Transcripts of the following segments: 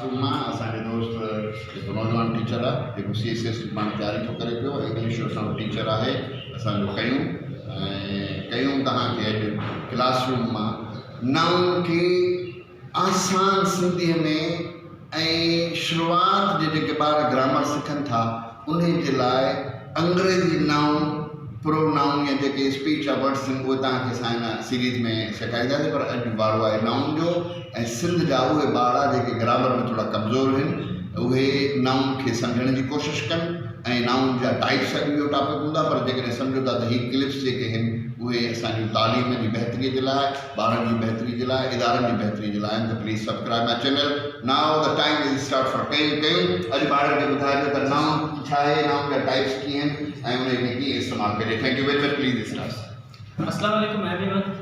Classroom में असांजे दोस्त एक नौजवान टीचर है जो CSS मां तैयारी तो करे पियो इंग्लिश जो टीचर है असांजो कयूं तव्हांखे अॼु क्लासरूम में नाउन के आसान सिंधी में शुरुआत जे जेके ॿार ग्रामर सिखनि था उन जे लाइ अंग्रेजी नाउन प्रोनाउन या जेके स्पीच या वर्ड्स आहिनि उहे तव्हांखे असां सीरीज़ में सेखारींदासीं पर अॼु वारो आहे नाउन जो ऐं सिंध जा उहे ॿार जेके ग्रामर में थोड़ा कमज़ोर आहिनि उहे नाउन खे सम्झण जी कोशिशि कनि ऐं नाउन जा टाइप्स इहो टॉपिक हूंदा पर जेकॾहिं सम्झो था त हीअ क्लिप्स जेके आहिनि उहे असांजी तालीम जी बहितरी जे लाइ ॿारनि जी बहितरी जे लाइ इदारनि जी बहितरी जे लाइ त please subscribe my channel now the time is start for कयूं अॼु ॿारनि खे ॿुधाइजो त नाउन छा आहे नाउन जा टाइप्स कीअं आहिनि ऐं उन खे कीअं इस्तेमालु कजे thank you very much please start अस्सलाम वालेकुम एवरीवन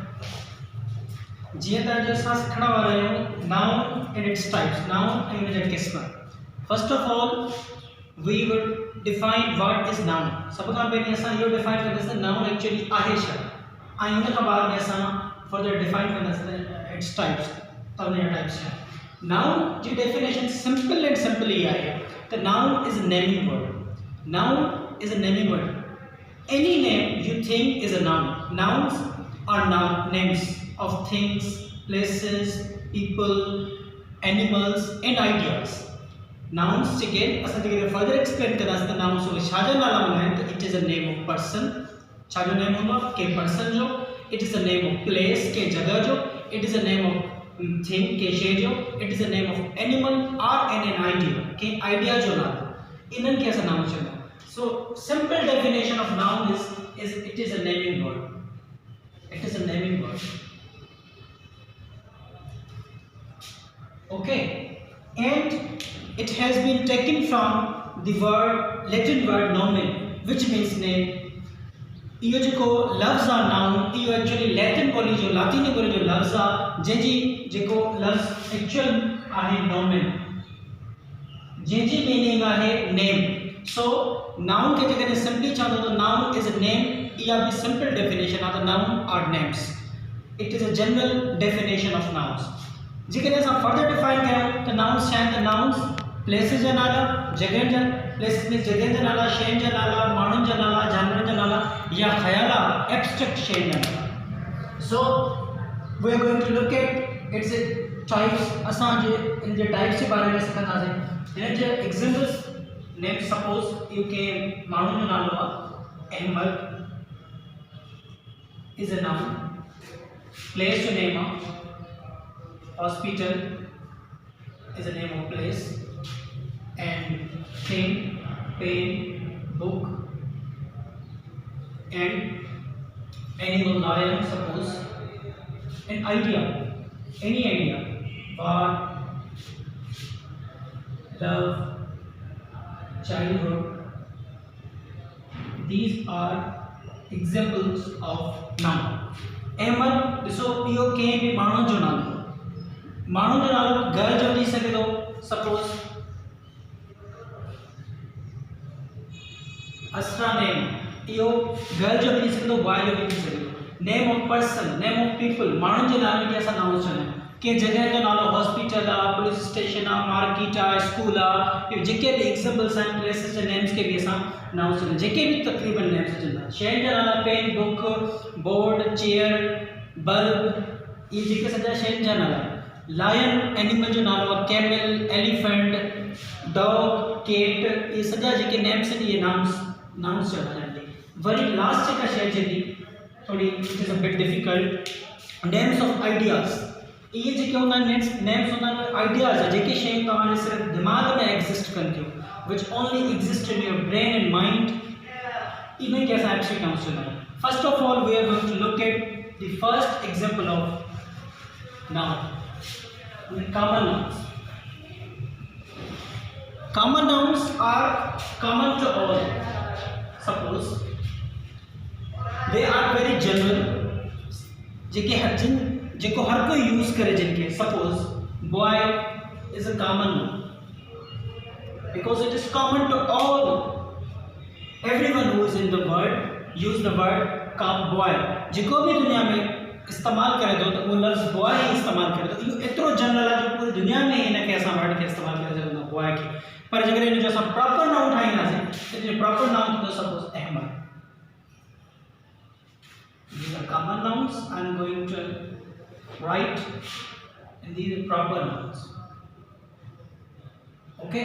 जीअं त अॼु असां सिखण वारा आहियूं noun and its types noun ऐं उन जा क़िस्म first of all we would define what is noun सब खां पहिरीं असां इहो डिफाइन कंदासीं नाउन एक्चुअली आहे छा ऐं उन खां बाद में असां फर्दर डिफाइन कंदासीं इट्स टाइप्स त उन जा टाइप्स छा नाउन जी डेफिनेशन सिंपल एंड सिंपल ई आहे त noun is a naming word noun is a naming word any name you think is a noun nouns are names of things, places, people, animals and ideas. Nouns जेके असां जेके further explain कंदासीं त nouns उहे छा जा नाला हूंदा आहिनि त it is a name of person छा जो नेम हूंदो आहे के पर्सन जो it is a name of place के जगह जो it is a name of thing के शइ जो it is a name of animal or an idea के आइडिया जो नालो इन्हनि खे असां नाउन चवंदा आहियूं so simple definition of noun is it is a naming word It is a naming word. Okay, and it has been taken from the Latin word nomen, which means name. इहो जेको लफ्ज़ आहे noun इहो actually Latin ॿोली जो लातीनी ॿोली जो लफ्ज़ आहे जंहिंजी जेको लफ्ज़ एक्चुअल आहे नोमेन जंहिंजी मीनिंग आहे नेम सो नाउन खे जेकॾहिं सिंपली चवंदो त नाउन इज़ अ नेम या भी simple definition of the noun are names it is a general definition of nouns जेकॾहिं असां फर्दर डिफाइन कयूं त नाउन्स छा आहिनि त नाउन्स प्लेसिस जा नाला जॻह जा प्लेसिस में जॻह जा नाला शयुनि जा नाला माण्हुनि जा नाला जानवरनि जा नाला या ख़्याल आहे एब्स्ट्रैक्ट शयुनि जा नाला so we are going to look at its types असां जे इन जे टाइप्स जे बारे में सिखंदासीं हिन जे एग्जांपल्स नेम सपोज यू के माण्हुनि जो नालो आहे Ahmad is a noun place to name of hospital is a name of place and thing pen book and animal lion suppose an idea any idea war love childhood these are examples of noun Ahmad ॾिसो इहो कंहिं बि माण्हू जो नालो घर जो थी सघे थो सपोज असरा नेम इहो घर जो थी सघे थो बॉय जो थी सघे थो name of person name of people माण्हुनि जे नाले खे असां नाउन चवंदा आहियूं कंहिं जॻह जो नालो हॉस्पिटल आहे पुलिस स्टेशन आहे मार्केट आहे स्कूल आहे जेके बि एग्जाम्पल्स आहिनि प्लेसिस जे नेम्स खे बि असां नाउन चवंदा जेके बि तक़रीबन नेम्स चवंदा शयुनि जा नाला pen book board chair bulb इहे जेके सॼा शयुनि जा नाला लायन एनिमल जो नालो आहे कैमल एलिफेंट डॉग केट इहे सॼा जेके नेम्स आहिनि इहे नाउन्स चवंदा आहिनि वरी लास्ट जेका शइ जेकी थोड़ी it is a bit difficult names of ideas ये जेके हूंदा आहिनि नेम्स हूंदा आहिनि आइडियाज़ जेके शयूं तव्हांजे सिर्फ़ु दिमाग़ में एग्ज़िस्ट कनि थियूं which only exist in your brain and mind इन्हें कैसे एब्स्ट्रैक्ट नाउन्स चवंदा आहियूं first of all we are going to look at the first example of noun common nouns are common to all suppose they are very general जेको हर कोई use करे जिनके suppose boy is a common noun because it is common to all everyone who is in the world use the word boy जेको भी दुनिया में इस्तेमाल करे तो वो लफ्ज़ बॉय ही इस्तेमाल करे तो इहो एतिरो जनरल आहे जो पूरी दुनिया में हिन खे असां वर्ड खे इस्तेमाल करे सघंदा बॉय खे। पर जेकर इन जो असां प्रॉपर नाउन ठाहींदासीं त इन जो प्रॉपर नाउन थींदो suppose Ahmad. These are common nouns. I am going to write, and these are proper nouns. Okay.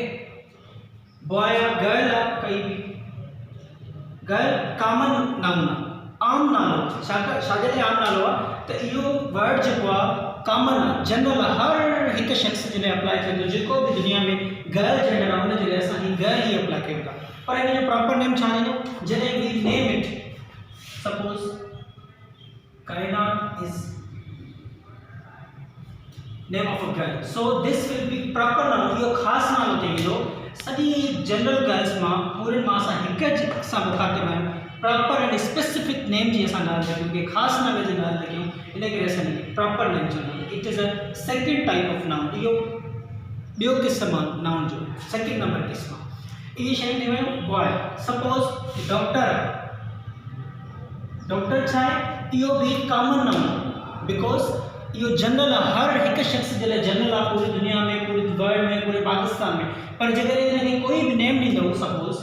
Boy or girl or कहीं भी girl common noun है, आम नालो शागिर्द आम नालो आहे त इहो वर्ड जेको आहे कॉमन आहे, जनरल आहे, हर हिकु शख़्स जे लाइ अप्लाई थींदो। जेको बि दुनिया में गर्ल जेंडर आहे उन जे लाइ असां ही गर्ल ही अप्लाई कयूं था। पर इन जो प्रॉपर नेम छा ॾींदो? जॾहिं we name it, suppose Kainat is name of a girl, so this will be proper noun। यो खास नालो थी वेंदो। सॼी जनरल गर्ल्स मां पूरे मां असां हिकु सां मुखातिब आहियूं, प्रॉपर एंड स्पेसिफिक नेम जी असां ॻाल्हि था कयूं कि ख़ासि नाले जी ॻाल्हि था कयूं, इन करे असां प्रॉपर नेम चवंदा आहियूं। It is a second type of noun. इहो ॿियो क़िस्म आहे नाउन जो, सेकेंड नंबर क़िस्म आहे। इहे शयूं थी वियूं बॉय। सपोज डॉक्टर, डॉक्टर छा आहे? इहो भी कॉमन नाउन बिकॉज इहो जनरल आहे, हर हिकु शख़्स जे लाइ जनरल आहे, पूरी दुनिया में, पूरे वर्ल्ड में, पूरे पाकिस्तान में। पर जेकर इनखे कोई भी नेम ॾींदो, suppose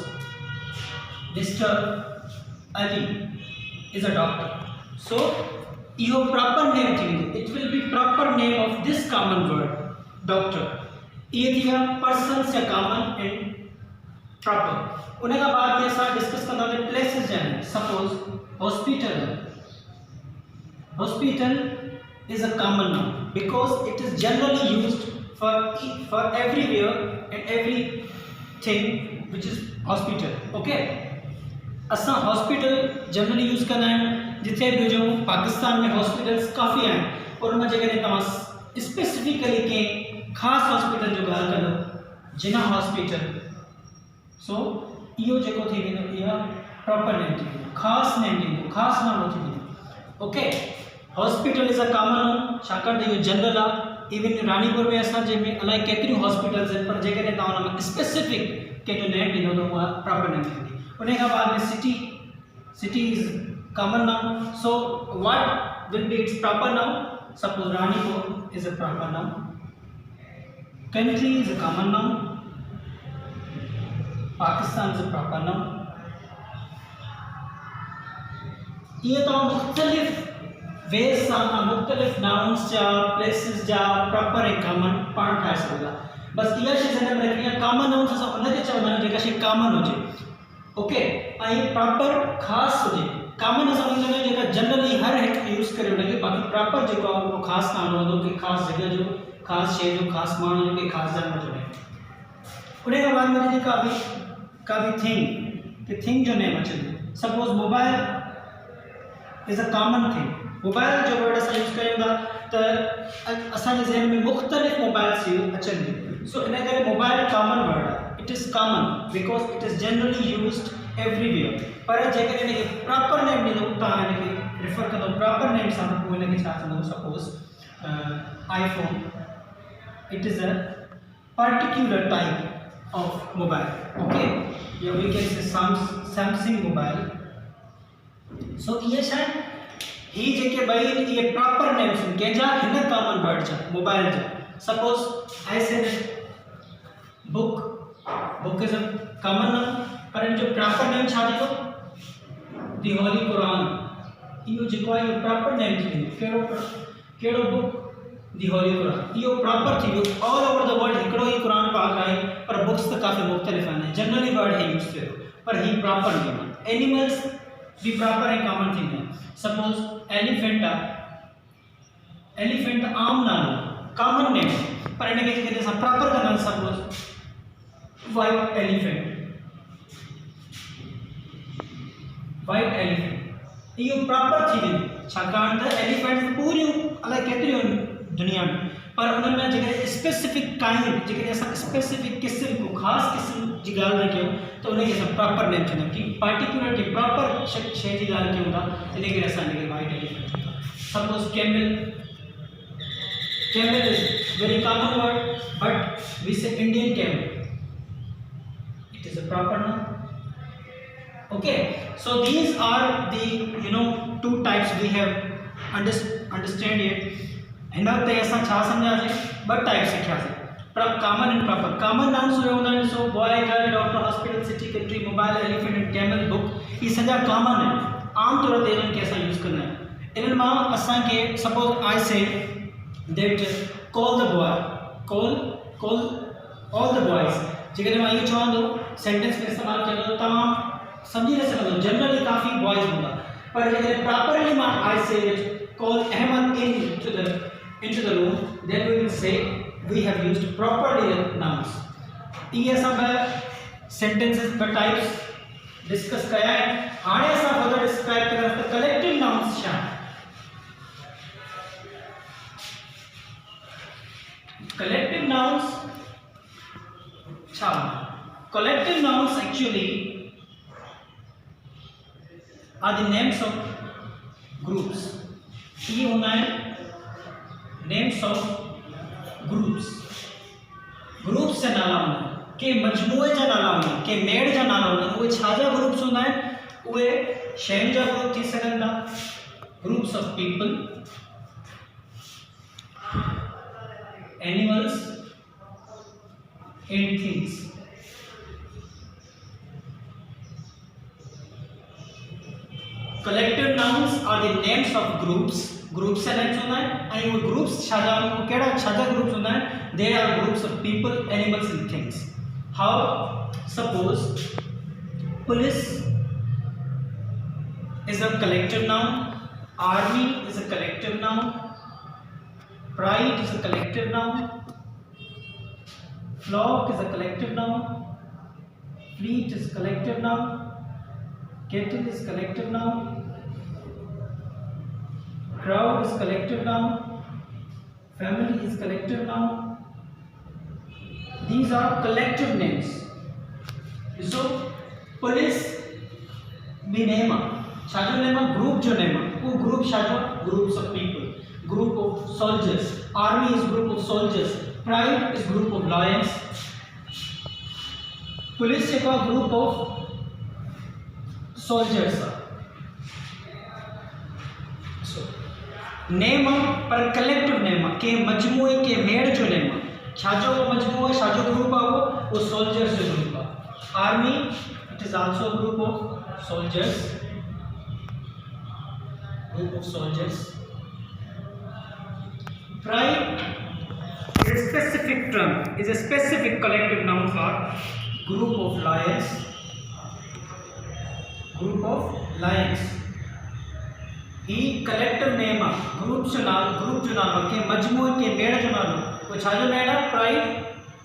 mister Ali is a doctor, so इहो प्रॉपर नेम थी वेंदो। It will be proper name of this common word doctor. इहे थी विया पर्सन्स या कॉमन एंड प्रॉपर। उन खां बाद में असां डिस्कस कंदासीं प्लेसिस जा आहिनि। Suppose hospital, hospital is a common noun because it is generally used for everywhere and everything which is hospital। okay, असां हॉस्पिटल जनरली यूज़ कंदा आहियूं जिथे बि हुजूं। पाकिस्तान में हॉस्पिटल्स काफ़ी आहिनि और उन जगह तव्हां स्पेसिफिकली कंहिं ख़ासि हॉस्पिटल जो ॻाल्हि कंदो, जिना हॉस्पिटल, सो इहो जेको थी वेंदो इहा प्रॉपर नेम थी वेंदो, ख़ासि नेम थी वेंदो, ख़ासि नालो थी वेंदो। Okay, hospital is a common noun छाकाणि त इहो जनरल आहे। इवन रानीपुर में असांजे में अलाए केतिरियूं हॉस्पिटल्स आहिनि, पर जेकॾहिं तव्हां हुन में स्पेसिफिक कंहिंजो नेम ॾींदो त उहा प्रॉपर नेम थींदी। उन खां बाद में city, city is common noun, so what will be it's proper noun? Suppose Ranipur is a proper noun, country is a common noun, Pakistan is a proper noun. ये तो मुख्तलिफ वेज सां मुख्तलिफ नाउन्स जा, प्लेसिस जा प्रॉपर ऐं कॉमन पाण ठाहे सघंदा। बसि इहा शइ ज़हन में रखणी आहे, कॉमन नाउन्स असां उनखे चवंदा आहियूं जेका शइ कॉमन हुजे। ओके, ऐं प्रॉपर ख़ासि हुजे। कॉमन असां उनखे चवंदा आहियूं जेका जनरली हर हिकु यूज़ करे उनखे, बाक़ी प्रॉपर जेको आहे उहो ख़ासि नालो हूंदो, कि ख़ासि जॻह जो, ख़ासि शइ जो, ख़ासि माण्हू जो, कि ख़ासि जानवर जो नेम। उन खां बाद में जेका भी थिंग, कि थिंग जो नेम अचे थो। Suppose mobile is a common thing. Mobile जो वर्ड असां यूज़ कयूं था त असांजे ज़हन में मुख़्तलिफ़ मोबाइल्स अचनि थियूं। सो इन करे मोबाइल कॉमन वर्ड आहे। It is common because it is generally used everywhere. पर जेकर इनखे प्रॉपर नेम ॾींदो, तव्हां इनखे रिफर कंदो प्रॉपर नेम सां, त पोइ इनखे छा चवंदो? Suppose iPhone, it is a particular type of mobile. Okay, या we can say Samsung mobile. So ये शायद ही जेके ॿई ये प्रॉपर नेम्स आहिनि कंहिंजा, हिन कॉमन वर्ड जा, मोबाइल जा। सपोज आई से book, book is a common noun, पर इन जो प्रॉपर नेम छा थींदो? दी होली कुरान। इहो जेको आहे इहो प्रॉपर नेम थी वेंदो। कहिड़ो बुक? दी होली कुरान। इहो प्रॉपर थी वियो। ऑल ओवर द वर्ल्ड हिकिड़ो ई कुरान पाक आहे, पर बुक्स त काफ़ी मुख़्तलिफ़ आहिनि। जनरली वर्ड ही यूज़ थिए थो, पर ही प्रॉपर नेम आहे। एनिमल्स भी प्रॉपर ऐं कॉमन थींदा आहिनि। सपोज एलिफेंट आहे, एलिफेंट आम नालो, कॉमन नेम, पर इनखे जेकॾहिं असां प्रॉपर कंदासीं, suppose white elephant, white elephant, इहो प्रॉपर थी वेंदो छाकाणि त एलिफेंट पूरियूं अलाए केतिरियूं आहिनि दुनिया में, पर उन में जेकॾहिं स्पेसिफिक काइंड, जेकॾहिं असां स्पेसिफिक क़िस्म को ख़ासि क़िस्म जी ॻाल्हि था कयूं त उनखे असां प्रॉपर नेम चवंदा आहियूं। कि पार्टिकुलर की प्रॉपर शइ जी ॻाल्हि कयूं था, इन करे असां इनखे वाइट एलिफेंट चवंदा आहियूं। Suppose camel, camel is very common word, but we say Indian camel, it is a proper noun. Okay, so these are the two types we have understand it. हिन ते असां छा सम्झासीं, ॿ टाइप सिखियासीं, common and proper. Common nouns हुए हूंदा आहिनि, so boy girl doctor hospital city country mobile elephant and camel book, ये सॼा कॉमन आहिनि, आम तौर ते इन्हनि खे असां यूज़ कंदा आहियूं। इन्हनि मां असांखे suppose I say that call the boy, call all the boys, जेकॾहिं मां इहो चवां थो सेंटेंस में इस्तेमालु कयां थो, तव्हां सम्झी न सघंदो, जनरली काफ़ी बॉयज़ हूंदा, पर जेकॾहिं प्रॉपरली मां I say that call Ahmad into the room, then we will say we have used properly the nouns. ये असां sentences ब types डिस्कस कया है। हाणे असां फर्दर डिस्क्राइब करा त कलेक्टिव नाउन्स छा आहे। कलेक्टिव नाउन्स छा आहे? Collective nouns actually are the names of groups। ये होना है नेम्स ऑफ ग्रुप्स। ग्रुप्स जा नाला हूंदा आहिनि, के मजमूए जा नाला हूंदा आहिनि, के मेड़ जा नाला हूंदा आहिनि। उहे छा जा ग्रुप्स हूंदा आहिनि? उहे शयुनि जा ग्रुप थी सघनि था, groups of people, animals and things. Collective nouns are the names of groups. Groups जा नेम्स होंदा है, वो ग्रुप्स छाजा केड़ा छाजा ग्रुप्स होंदा है? They are groups of people, animals and things. How? Suppose police is a collective noun, army is a collective noun, pride is a collective noun, flock is a collective noun, fleet is collective noun, cattle is collective noun, crowd is collective noun, family is collective noun. These are collective names. So police भी name है, छाजो name है, group जो name है, वो group छाजो groups of people, group of soldiers, army is group of soldiers, pride is group of lions, police एक group of soldiers है। Name पर collective name के मजमूए के मेड़ जो नेम छाजो मजमूओ छाजो ग्रुप आहे वो सोल्जर्स जो ग्रुप आहे। Army it is also group of soldiers, pride is a specific term, is a specific collective noun for group of lions। He collective name आहे, ग्रुप जो नालो के मजमूए के मेड़ जो नालो, वो छाजो मेड़ आहे? Pride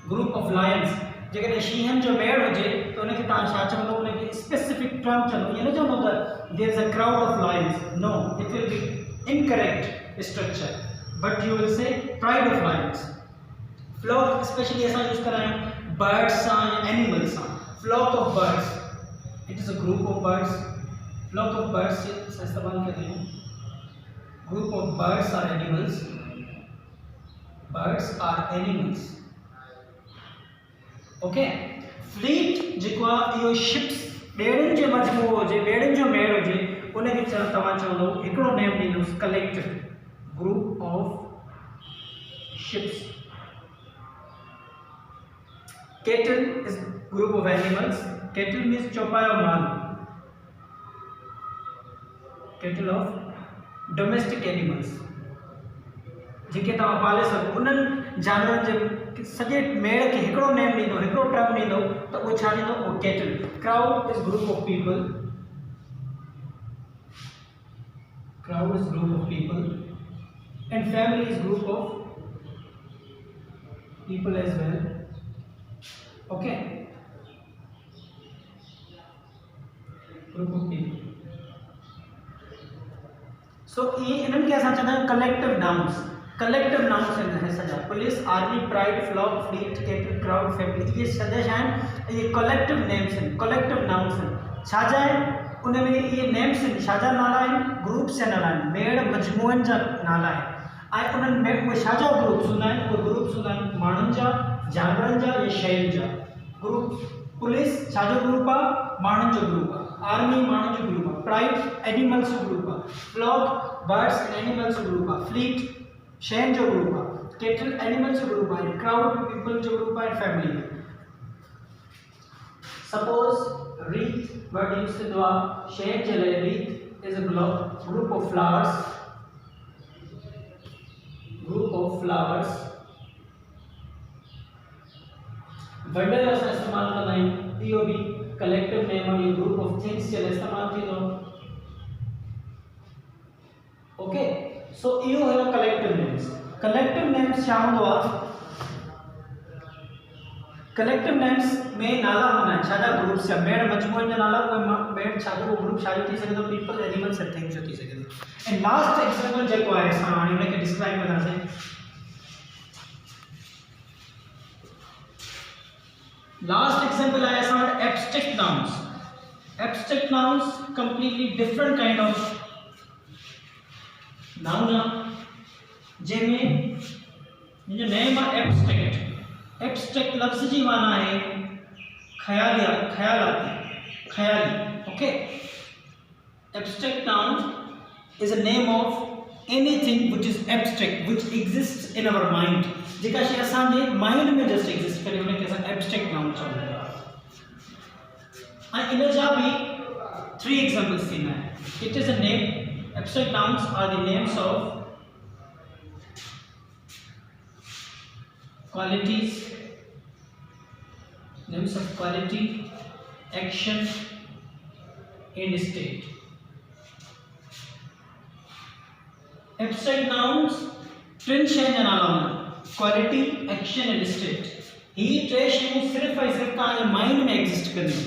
group of Lions. जेकॾहिं शींहनि जो मेड़ हुजे त उनखे तव्हां छा चवंदो? उनखे स्पेसिफिक टर्म चवंदो, ईअं न चवंदो त there is a crowd of lions. No, it will be incorrect structure, but you will say pride of lions. Flock specially असां यूज़ कंदा आहियूं बर्ड्स सां या एनिमल्स सां। Flock of birds, it is a group of birds. Flock of birds से इस्तेमाल कर रहे हैं। Group of birds or animals, birds or animals. Okay, fleet जेको आहे इहो शिप्स, ॿेड़ियुनि जो मजमूओ हुजे, ॿेड़ियुनि जो मेड़ हुजे, उनखे तव्हां चवंदो हिकिड़ो नेम ॾींदुसि collective, group of ships. Cattle is group of animals. Cattle means चौपायो माल, केटल ऑफ डोमेस्टिक एनिमल्स, जेके तव्हां पाले सघो। उन्हनि जानवरनि जे सॼे मेड़ खे हिकिड़ो नेम ॾींदो, हिकिड़ो टर्म ॾींदो, त उहो छा ॾींदो? उहो kettle. Crowd is group of people, crowd is group of people, and family is group of people as well. Okay, group of people. So ये इन्हनि खे असां चवंदा आहियूं कलेक्टिव नाउन्स। कलेक्टिव नाउन्स आहिनि सॼा, police, army, pride, flock, fleet, cattle, crowd, family, ये सॼा छा आहिनि? ये कलेक्टिव नेम्स आहिनि, कलेक्टिव नाउन्स आहिनि। छाजा आहिनि? उन में ये नेम्स आहिनि, छाजा नाला आहिनि? ग्रुप्स जा नाला आहिनि, मेड़ मजमूअनि जा नाला आहिनि। ऐं उन्हनि में उहे छाजा ग्रुप्स हूंदा आहिनि? उहे ग्रुप्स हूंदा आहिनि माण्हुनि जा, जानवरनि जा या शयुनि जा। ग्रुप पुलिस छाजो ग्रुप आहे? माण्हुनि जो ग्रुप आहे। आर्मी माण्हुनि जो ग्रुप आहे, प्राइड एनिमल्स जो ग्रुप आहे, फ्लॉक बर्ड्स एंड एनिमल्स जो ग्रुप आहे, फ्लीट शयुनि जो ग्रुप आहे, केटल एनिमल्स जो ग्रुप आहे, क्राउड पीपल जो ग्रुप आहे, फैमिली में। सपोज रीत वर्ड यूज थींदो आहे शइ जे लाइ। रीत is a group of flowers, bundle असां इस्तेमाल कंदा आहियूं, इहो बि कलेक्टिव नेम आहे, ग्रुप ऑफ थिंग्स जे लाइ इस्तेमाल थींदो। ओके, सो इहो हुयो कलेक्टिव नेम्स। कलेक्टिव नेम्स छा हूंदो आहे? कलेक्टिव नेम्स में नाला हूंदा आहिनि छाजा ग्रुप्स या मेड़ मजमूअनि जा नाला, उहे मेड़ छाजो ग्रुप छाजो थी सघे थो, पीपल एनिमल्स एंड थिंग्स जो थी सघे थो। एंड लास्ट एग्जांपल जेको आहे असां हाणे हुनखे डिस्क्राइब कंदासीं। लास्ट एग्जांपल आहे असां वटि abstract nouns. Abstract nouns completely different kind of noun आहे जंहिंमें मुंहिंजो नेम आहे एब्स्ट्रैक्ट। एब्स्ट्रैक्ट लफ्ज़ जी माना है ख़यालियात, ख़यालाती, ख़याली। Okay, abstract noun is a name of anything which is abstract, which exists in our mind, जेका शइ असांजे माइंड में जस्ट एग्जिस्ट करे उनखे असां एब्स्ट्रैक्ट नाउन चवंदा आहियूं। ऐं इन जा बि 3 एग्जांपल्स थींदा आहिनि। It is a name, abstract nouns are the names of qualities, names of quality, action and state. Abstract nouns टिन शयुनि जा नाला हूंदा आहिनि, क्वालिटी, एक्शन एंड स्टेट। ही 3 शयूं सिर्फ़ ऐं सिर्फ़ तव्हांजे माइंड में एग्जिस्ट कंदियूं,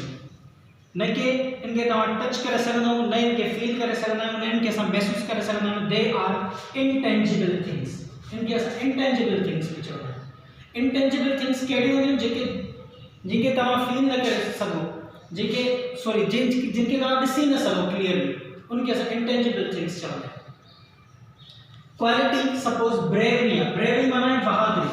न कि इनखे तव्हां टच करे सघंदा आहियो, न इनखे फील करे सघंदा आहियो, न इनखे असां महसूस करे सघंदा आहियूं। दे आर इनटेंजिबल थिंग्स, इनखे असां इंटेंजिबल थिंग्स बि चवंदा आहियूं। इंटेंजिबल थिंग्स कहिड़ियूं आहिनि? जेके तव्हां फील न करे सघो, जिनखे तव्हां ॾिसी न सघो क्लियरली, उनखे असां इंटेंजिबल थिंग्स चवंदा आहियूं। क्वालिटी सपोज ब्रेवरी आहे, ब्रेवरी माना है बहादुरी।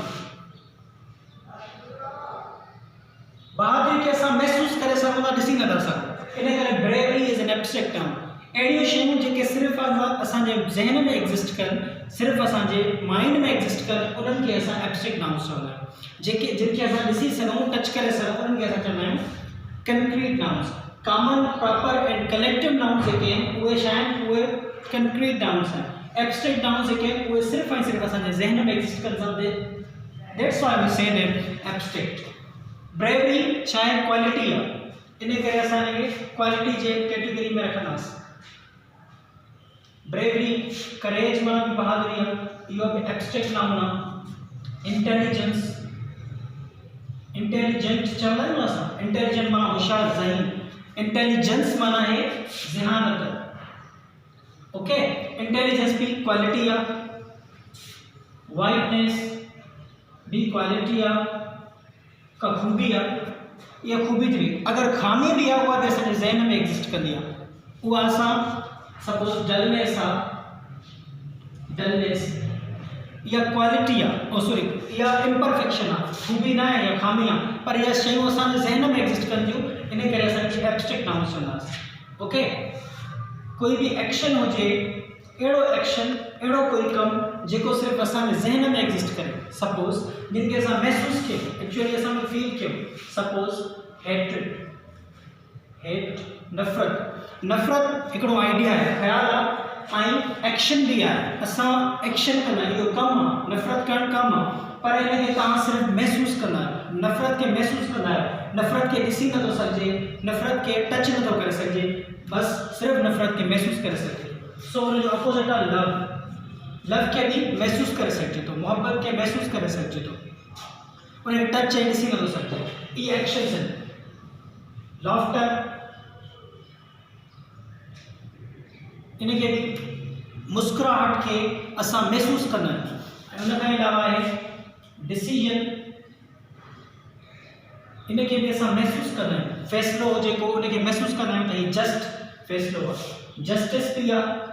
बहादुरी के असां महसूस करे सघूं था, ॾिसी नथा सघूं, इन करे bravery is an abstract noun. अहिड़ियूं शयूं जेके सिर्फ़ु असांजे ज़हन में एग्जिस्ट कनि, सिर्फ़ु असांजे माइंड में एग्जिस्ट कनि, उन्हनि खे असां एब्स्ट्रैक्ट नाउन्स चवंदा आहियूं। जिनखे असां ॾिसी सघूं, टच करे सघूं, उन्हनि खे असां चवंदा आहियूं concrete nouns. Common, proper and collective nouns जेके आहिनि उहे छा आहिनि? उहे कंक्रीट नाउन्स आहिनि। एब्स्ट्रैक्ट नाउन्स जेके आहिनि उहे सिर्फ़ु ऐं सिर्फ़ु असांजे ज़हन में एग्जिस्ट कनि था। That's why we say that abstract. Bravery छा आहे? क्वालिटी आहे, इन करे असां हिनखे क्वालिटी जे कैटेगरी में रखंदासीं। ब्रेवरी, करेज माना भी बहादुरी है, इहो भी एब्स्ट्रैक्ट नाउन आहे। इंटेलिजेंस, इंटेलिजेंट चवंदा आहियूं असां, इंटेलिजेंट माना होशियार, ज़हीन। इंटेलिजेंस माना है ज़हानत। ओके, इंटेलिजेंस भी क्वालिटी आहे। वाइटनेस भी क्वालिटी आहे, का खूबी आहे, इहा खूबी थी। अगर खामी भी आहे उहा बि असांजे ज़हन में एग्जिस्ट कंदी आहे, उहा असां सपोज डलनेस आहे, डलनेस इहा क्वालिटी आहे, इहा इम्परफेक्शन आहे, खूबी न आहे या खामी आहे, पर इहा शयूं असांजे ज़हन में एग्जिस्ट कंदियूं, इन करे असांखे एब्स्ट्रैक्ट नाउन्स चवंदासीं। ओके, कोई भी एक्शन हुजे, अहिड़ो एक्शन, अहिड़ो कोई कमु जेको सिर्फ़ु असांजे ज़हन में एग्जिस्ट करे, सपोज जिनखे असां महसूस कयूं, एक्चुअली असां फील कयूं। सपोज हेट्रेड, हेट नफ़रत। नफ़रत हिकिड़ो आइडिया आहे, ख़्याल आहे, ऐं एक्शन भी आहे। असां एक्शन कंदा आहियूं, इहो कमु आहे, नफ़रत करणु कमु आहे, पर इनखे तव्हां सिर्फ़ु महसूस कंदा आहियो, नफ़रत खे महसूस कंदा आहियो। नफ़रत खे ॾिसी नथो सघिजे, नफ़रत खे टच नथो करे सघिजे, बस सिर्फ़ु नफ़रत खे महसूस करे सघिजे। सो उनजो अपोजिट आहे लव। लव खे बि महसूस करे सघिजे थो, मोहब्बत खे महसूस करे सघिजे थो, उनखे टच ऐं ॾिसी नथो सघिजे। इहे एक्शन्स आहिनि। लॉफ्टर, इनखे बि मुस्कुराहट खे असां महसूस कंदा आहियूं। ऐं उन खां अलावा आहे डिसीजन, इनखे बि असां महसूस कंदा आहियूं। फ़ैसिलो जेको उनखे महसूस कंदा आहियूं त हीउ जस्ट फ़ैसिलो आहे। जस्टिस बि आहे,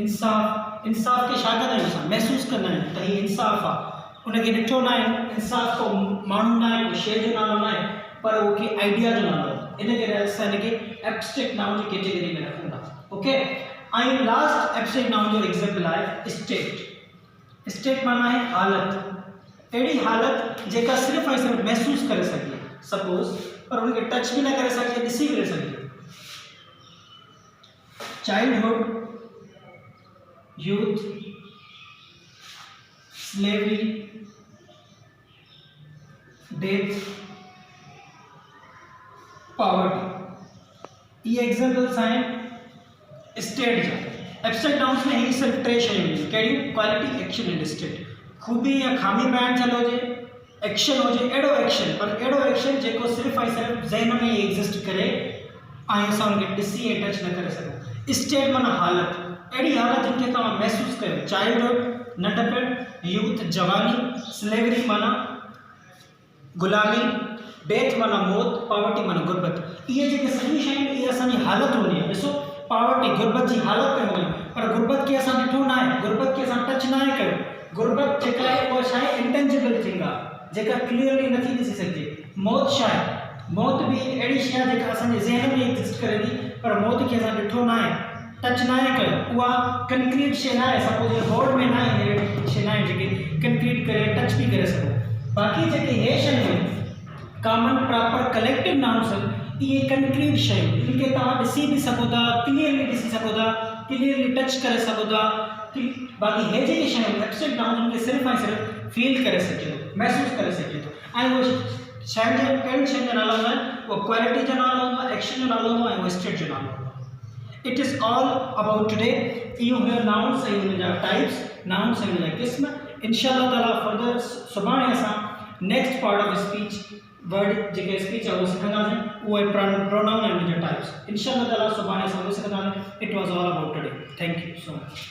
इंसाफ़, इंसाफ़ खे छा कंदा आहियूं असां? महसूस कंदा आहियूं त हीउ इंसाफ़ आहे। उनखे ॾिठो न आहे, इंसाफ़ को माण्हू न आहे, को शइ जो नालो न आहे, पर उहो के आइडिया जो नालो आहे। इन करे असां हिनखे एब्स्ट्रैक्ट नाउन जी कैटेगरी में रखूंगा okay I last abstract noun जो एग्जांपल आहे स्टेट स्टेट माना है हालत अड़ी हालत जेका सिर्फ ऐं सिर्फ महसूस करे सके सपोज पर उनके टच भी ना करे सके दिसी भी करे सके childhood youth slavery death poverty ये एग्जांपल्स आहिनि स्टेट जा एब्स्ट्रैक्ट नाउन्स में ही सिर्फ टे शयूं कहिड़ी क्वालिटी एक्शन एंड स्टेट खूबी या खामी बयान थियल हुजे एक्शन हुजे अहिड़ो एक्शन पर अहिड़ो एक्शन जेको सिर्फ़ ऐं सिर्फ़ु ज़हन में ई एग्ज़िस्ट करे ऐं असां हुनखे ॾिसी ऐं टच न करे सघूं स्टेट माना हालत अहिड़ी हालत जिनखे तव्हां महसूस कयो चाइल्डहुड नंढपण यूथ जवानी स्लेवरी माना गुलामी डेथ माना मौत पॉवर्टी माना गुरबत इहे जेके सॼी शयूं इहे असांजी हालत हूंदी आहे ॾिसो पॉवर्टी गुरबत जी हालत में हूंदी पर गुरबत खे असां ॾिठो न आहे गुरबत खे असां टच न आहे कयो गुरबत जेका आहे उहा छा आहे इंटेंजिबल थिंग आहे जेका क्लियरली नथी ॾिसी सघिजे मौत छा आहे मौत बि अहिड़ी शइ आहे जेका असांजे ज़हन में एग्ज़िस्ट करे थी पर मौत खे असां ॾिठो न आहे टच न आहे कयो उहा कंक्रीट शइ न आहे सपोज बोर्ड में न आहे शइ न आहे जेके कंक्रीट करे टच बि करे सघो बाक़ी जेके हे शयूं कॉमन प्रॉपर कलेक्टिव नाउन्स आहिनि इहे कंक्रीट शयूं इनखे तव्हां ॾिसी बि सघो था क्लियरली ॾिसी सघो था क्लियरली टच करे सघो था बाक़ी हे जेके शयूं एब्स्ट्रैक्ट नाउन उनखे सिर्फ़ ऐं सिर्फ़ु फील करे सघे थो महसूस करे सघे थो ऐं उहो शइ जे कहिड़ी शइ जो नालो हूंदा आहिनि उहो क्वालिटी जो नालो हूंदो आहे एक्शन जो नालो हूंदो आहे ऐं उहो स्टेट जो नालो हूंदो आहे it is all about today इहो हुयो नाउन्स ऐं हुन जा टाइप्स नाउन्स ऐं हुन जा क़िस्म इंशाअल्लाह ताला फर्दर सुभाणे असां next part of speech word JK speech आहे उहो सिखंदासीं उहे प्रोनाउन ऐं हुन जा टाइप्स इंशाअल्लाह ताला सुभाणे असां उहे सिखंदासीं it was all about today thank you so much